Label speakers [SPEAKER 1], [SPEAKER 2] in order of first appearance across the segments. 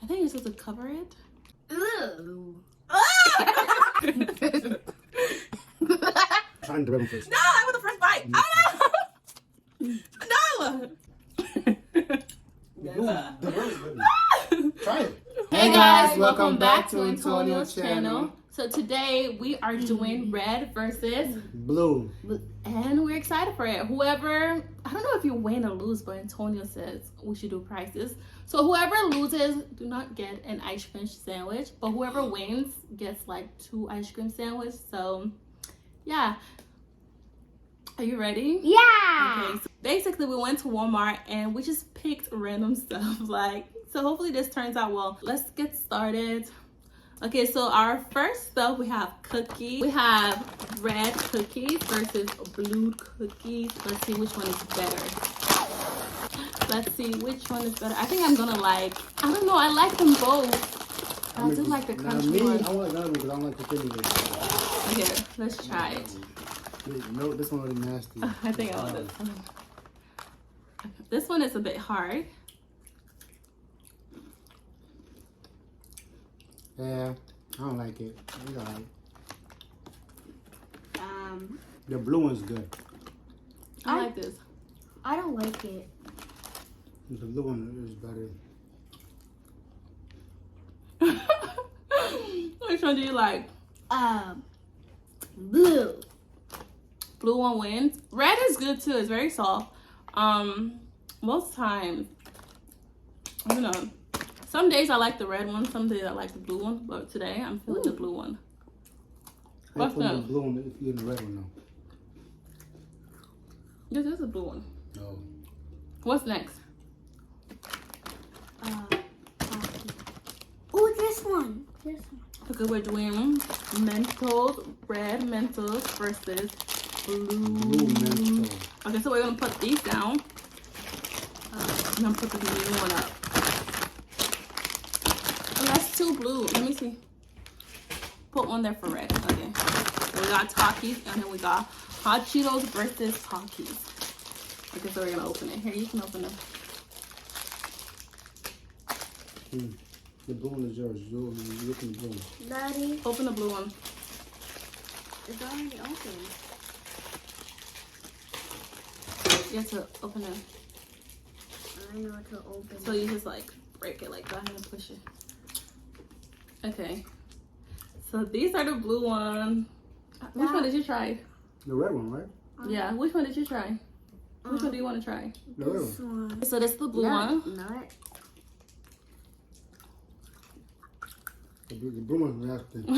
[SPEAKER 1] think you're supposed to cover it.
[SPEAKER 2] Ew.
[SPEAKER 3] Trying the red one first.
[SPEAKER 1] No, I want the first bite. No.
[SPEAKER 3] The red is better. Try it.
[SPEAKER 1] Hey guys, welcome back to Antonio's channel. So today we are doing red versus
[SPEAKER 3] blue.
[SPEAKER 1] And we're excited for it. Whoever, I don't know if you win or lose, but Antonio says we should do prizes. So whoever loses, do not get an ice cream sandwich, but whoever wins gets like 2 ice cream sandwiches. So yeah. Are you ready?
[SPEAKER 2] Yeah.
[SPEAKER 1] Okay, so basically we went to Walmart and we just picked random stuff. So hopefully this turns out well. Let's get started. Okay, so our first stuff, we have cookies. We have red cookies versus blue cookies. Let's see which one is better. Let's see which one is better. I think I'm gonna like, I don't know, I like them both. I do like the crunchy one.
[SPEAKER 3] I want another one because I don't like the thingy.
[SPEAKER 1] Okay, let's try it.
[SPEAKER 3] No, this one really nasty.
[SPEAKER 1] I think I want this one. This one is a bit hard.
[SPEAKER 3] Yeah, I don't like it. It's alright. The blue one's good.
[SPEAKER 1] I like this.
[SPEAKER 2] I don't like it.
[SPEAKER 3] The blue one is better.
[SPEAKER 1] Which one do you like?
[SPEAKER 2] Blue.
[SPEAKER 1] Blue one wins. Red is good too. It's very soft. Most times, you know, some days I like the red one, some days I like the blue one, but today I'm feeling the blue one. What's
[SPEAKER 3] the
[SPEAKER 1] that?
[SPEAKER 3] blue one if you're in the red one though.
[SPEAKER 1] This is the blue one.
[SPEAKER 3] No.
[SPEAKER 1] What's next?
[SPEAKER 2] Oh, this one. This one.
[SPEAKER 1] Okay, we're doing Mentos, red Mentos versus blue
[SPEAKER 3] Mentos.
[SPEAKER 1] Okay, so we're gonna put these down. I'm gonna put the blue one up. Oh, that's 2 blue. Let me see. Put one there for red. Okay. So we got Takis and then we got Hot Cheetos versus Takis. Okay, so we're gonna open it. Here, you can open it.
[SPEAKER 3] The blue one is yours. You look at the blue one.
[SPEAKER 2] Daddy.
[SPEAKER 1] Open the blue one.
[SPEAKER 2] It's already open.
[SPEAKER 1] You have to open it.
[SPEAKER 2] I know to open.
[SPEAKER 1] So you just like break it, like go ahead and push it. Okay. So these are the blue ones. Which one did you try?
[SPEAKER 3] The red one, right?
[SPEAKER 1] Yeah, which one did you try? Which one do you want to try?
[SPEAKER 3] The red
[SPEAKER 2] This one.
[SPEAKER 1] So this is the blue one.
[SPEAKER 2] Not.
[SPEAKER 3] The blue one is nasty. The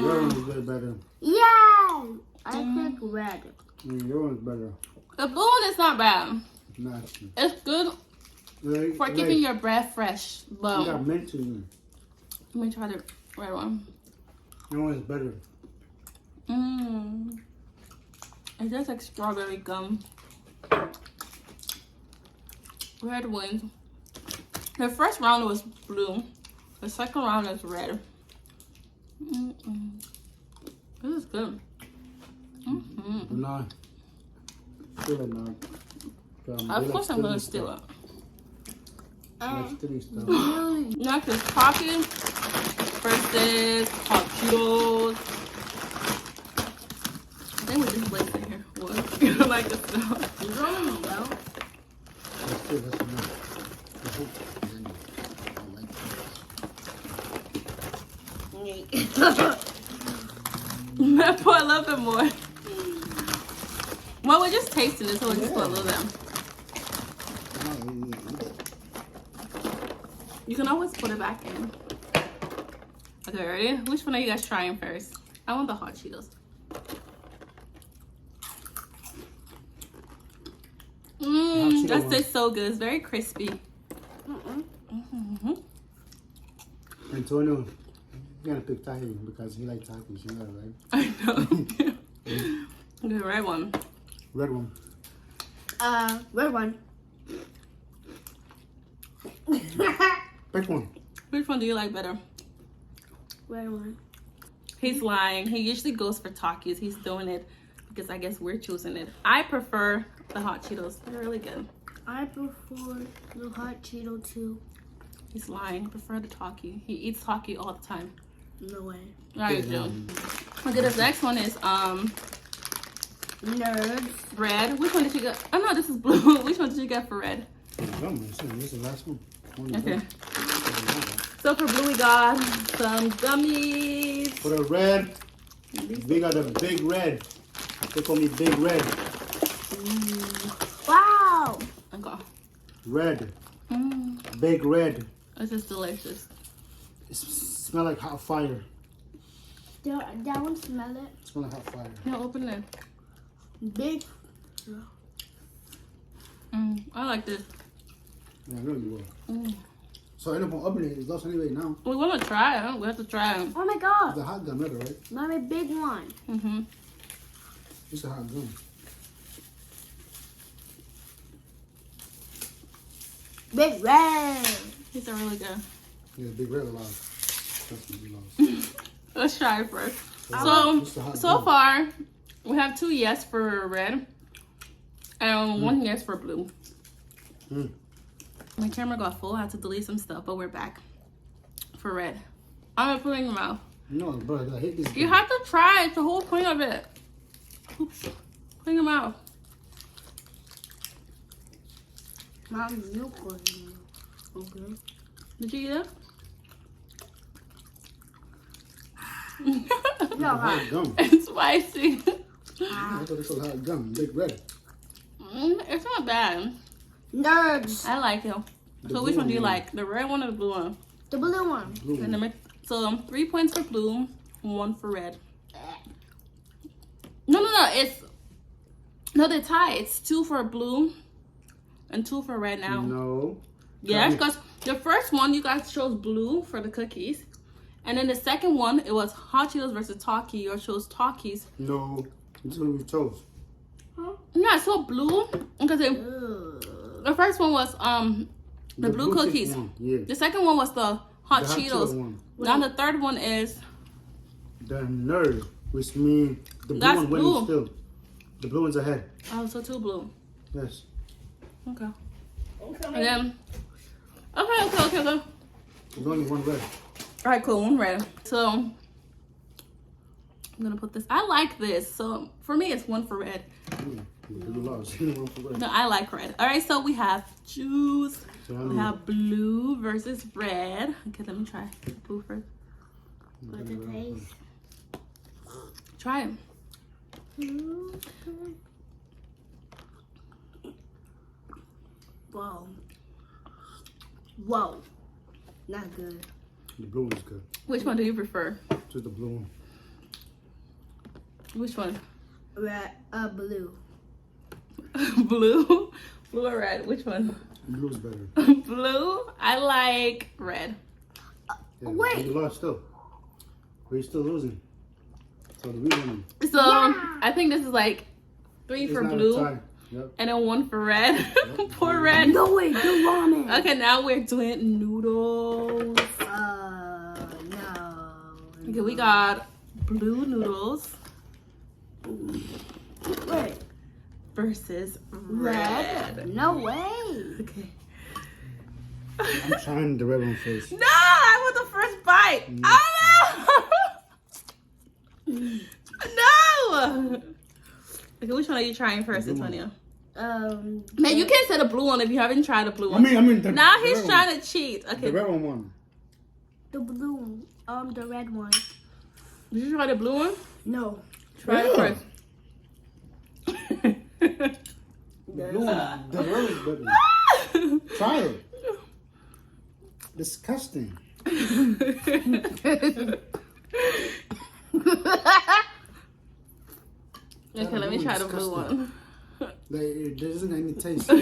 [SPEAKER 3] red one is way better.
[SPEAKER 2] Yeah. I pick red.
[SPEAKER 3] Your one's better.
[SPEAKER 1] The blue one is not bad.
[SPEAKER 3] Nasty.
[SPEAKER 1] It's good for keeping your breath fresh.
[SPEAKER 3] You
[SPEAKER 1] But
[SPEAKER 3] got mint in it.
[SPEAKER 1] let me try the red one.
[SPEAKER 3] Your one is better.
[SPEAKER 1] It tastes like strawberry gum. Red wins. The first round was blue. The second round is red. This is good.
[SPEAKER 3] No. Still not.
[SPEAKER 1] Of course I'm gonna steal it.
[SPEAKER 3] Like stilly stuff.
[SPEAKER 1] Next is Takis versus Hot Cheetos. I think we just placed it here. What? You don't like the smell?
[SPEAKER 2] You don't know.
[SPEAKER 3] That's enough.
[SPEAKER 1] I put a little bit more. Well, we're just tasting it, so we'll just put a little bit. You can always put it back in. Okay, ready? Which one are you guys trying first? I want the Hot Cheetos. That tastes so good. It's very crispy.
[SPEAKER 3] Antonio, you gotta pick Takis because he likes Takis, you know, right?
[SPEAKER 1] I know. The red one.
[SPEAKER 3] Red one.
[SPEAKER 2] Red one.
[SPEAKER 3] Pick one.
[SPEAKER 1] Which one do you like better?
[SPEAKER 2] Red one.
[SPEAKER 1] He's lying. He usually goes for Takis. He's doing it because I guess we're choosing it. I prefer the Hot Cheetos. They're really good.
[SPEAKER 2] I prefer the Hot Cheeto too.
[SPEAKER 1] He's lying. I prefer the Taki. He eats Taki all the time.
[SPEAKER 2] No way.
[SPEAKER 1] Alright, Joe. Okay, this next one is
[SPEAKER 2] Nerds.
[SPEAKER 1] red. Which one did you get? Oh no, this is blue. Which one did you get for red?
[SPEAKER 3] This is the last one.
[SPEAKER 1] Okay. So for blue, we got some gummies.
[SPEAKER 3] For the red, we got a big red. They call me Big Red.
[SPEAKER 2] Wow.
[SPEAKER 1] Okay.
[SPEAKER 3] Red. Big red.
[SPEAKER 1] This is delicious.
[SPEAKER 3] It smells like hot fire.
[SPEAKER 2] That one smell it.
[SPEAKER 3] Smell like hot fire.
[SPEAKER 1] No, open it.
[SPEAKER 2] Big.
[SPEAKER 1] I like this.
[SPEAKER 3] Yeah, I know you will. So I end up on opening it. It's lost anyway now.
[SPEAKER 1] We want to try it. We have to try it.
[SPEAKER 2] Oh my god.
[SPEAKER 3] It's a hot gum, right?
[SPEAKER 2] Not a big one.
[SPEAKER 3] It's a hot gum.
[SPEAKER 2] Big red.
[SPEAKER 1] These are really good.
[SPEAKER 3] Yeah, Big Red alive. Trust me, we lost.
[SPEAKER 1] Let's try it first.
[SPEAKER 3] It's a hot
[SPEAKER 1] So
[SPEAKER 3] gum.
[SPEAKER 1] far, we have 2 yes for red and 1 yes for blue. My camera got full. I had to delete some stuff, but we're back for red. I'm gonna put it in your mouth.
[SPEAKER 3] No, bro, I hate this.
[SPEAKER 1] You have to try. It's the whole point of it. Oops. Put it in your mouth.
[SPEAKER 2] Mom, you put it. Okay.
[SPEAKER 1] Did you eat it?
[SPEAKER 3] It's a hot gum.
[SPEAKER 1] It's spicy.
[SPEAKER 3] I thought it was a hot gum. Big Red.
[SPEAKER 1] It's not bad.
[SPEAKER 2] Nerds.
[SPEAKER 1] I like it.
[SPEAKER 3] The
[SPEAKER 1] So which
[SPEAKER 3] blue
[SPEAKER 1] one do you
[SPEAKER 3] one.
[SPEAKER 1] like? The red one or the blue one?
[SPEAKER 2] The blue one.
[SPEAKER 3] Blue
[SPEAKER 1] And
[SPEAKER 3] one.
[SPEAKER 1] so 3 points for blue, 1 for red. No. They're tied. It's 2 for blue and 2 for red now.
[SPEAKER 3] No.
[SPEAKER 1] Yeah, because the first one you guys chose blue for the cookies, and then the second one it was Hot Cheetos versus Taki. You chose Takis.
[SPEAKER 3] No. This is what we chose.
[SPEAKER 1] Yeah, I saw blue because
[SPEAKER 2] Ugh.
[SPEAKER 1] the first one was the blue cookies.
[SPEAKER 3] One. Yeah.
[SPEAKER 1] The second one was the Hot
[SPEAKER 3] The
[SPEAKER 1] Cheetos.
[SPEAKER 3] one.
[SPEAKER 1] Now the third one is
[SPEAKER 3] The nerd, which means the blue
[SPEAKER 1] That's
[SPEAKER 3] one
[SPEAKER 1] blue.
[SPEAKER 3] winning still. The blue one's ahead.
[SPEAKER 1] oh, so 2 blue.
[SPEAKER 3] Yes.
[SPEAKER 1] Okay. And then okay.
[SPEAKER 3] There's only one red.
[SPEAKER 1] All right, cool. 1 red. So I'm gonna put this. I like this. So for me, it's 1 for red.
[SPEAKER 3] You lost. One for red.
[SPEAKER 1] No, I like red. All right, so we have juice.
[SPEAKER 3] So
[SPEAKER 1] We have blue versus red. Okay, let me try blue first.
[SPEAKER 2] What's the taste?
[SPEAKER 1] Try it.
[SPEAKER 2] Whoa. Whoa. Not good.
[SPEAKER 3] The blue one's good.
[SPEAKER 1] Which one do you prefer?
[SPEAKER 3] Just the blue one.
[SPEAKER 1] Which one?
[SPEAKER 2] Red. Blue.
[SPEAKER 1] Blue? Blue or red? Which one?
[SPEAKER 3] Blue's better.
[SPEAKER 1] Blue? I like red.
[SPEAKER 3] Yeah,
[SPEAKER 2] Wait.
[SPEAKER 3] You lost still. But you're still losing. So the reason
[SPEAKER 1] So I think this is like 3 for blue
[SPEAKER 3] Yep.
[SPEAKER 1] and then 1 for red. Poor red.
[SPEAKER 2] No way. The ramen.
[SPEAKER 1] Okay, now we're doing noodles.
[SPEAKER 2] No.
[SPEAKER 1] Okay, we got blue noodles
[SPEAKER 2] Wait.
[SPEAKER 1] versus
[SPEAKER 2] Red?
[SPEAKER 1] red.
[SPEAKER 2] No way.
[SPEAKER 1] Okay.
[SPEAKER 3] I'm trying the red one first.
[SPEAKER 1] No, I want the first bite. Oh no! No! Okay, which one are you trying first, Antonio? Man, you can't say the blue one if you haven't tried the blue one.
[SPEAKER 3] I mean the
[SPEAKER 1] Now
[SPEAKER 3] the
[SPEAKER 1] he's
[SPEAKER 3] red
[SPEAKER 1] trying to cheat.
[SPEAKER 3] one.
[SPEAKER 1] Okay,
[SPEAKER 3] The red one won.
[SPEAKER 2] The blue one. The red one.
[SPEAKER 1] did you try the blue one?
[SPEAKER 2] No.
[SPEAKER 1] Try it first.
[SPEAKER 3] The blue one, the red one's better. Try it. Disgusting.
[SPEAKER 1] Okay, let me try the blue one.
[SPEAKER 3] Like, there isn't any taste.
[SPEAKER 1] I'm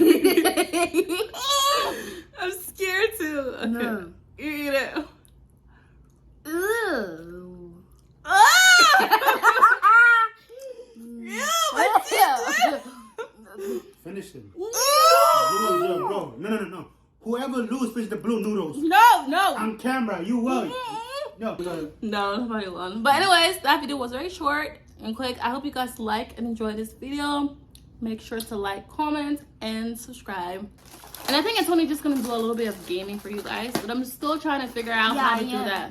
[SPEAKER 1] scared too. Okay.
[SPEAKER 2] No.
[SPEAKER 1] You eat it.
[SPEAKER 2] Ew.
[SPEAKER 1] Oh! Ew, what's it?
[SPEAKER 3] Finish it.
[SPEAKER 1] Ew.
[SPEAKER 3] Blue, yeah, bro. No. Whoever loses, finish the blue noodles.
[SPEAKER 1] No.
[SPEAKER 3] On camera, you won. No.
[SPEAKER 1] No, nobody won. But anyways, that video was very short and quick. I hope you guys like and enjoy this video. Make sure to like, comment, and subscribe. And I think Antonio's just gonna do a little bit of gaming for you guys, but I'm still trying to figure out how to do that.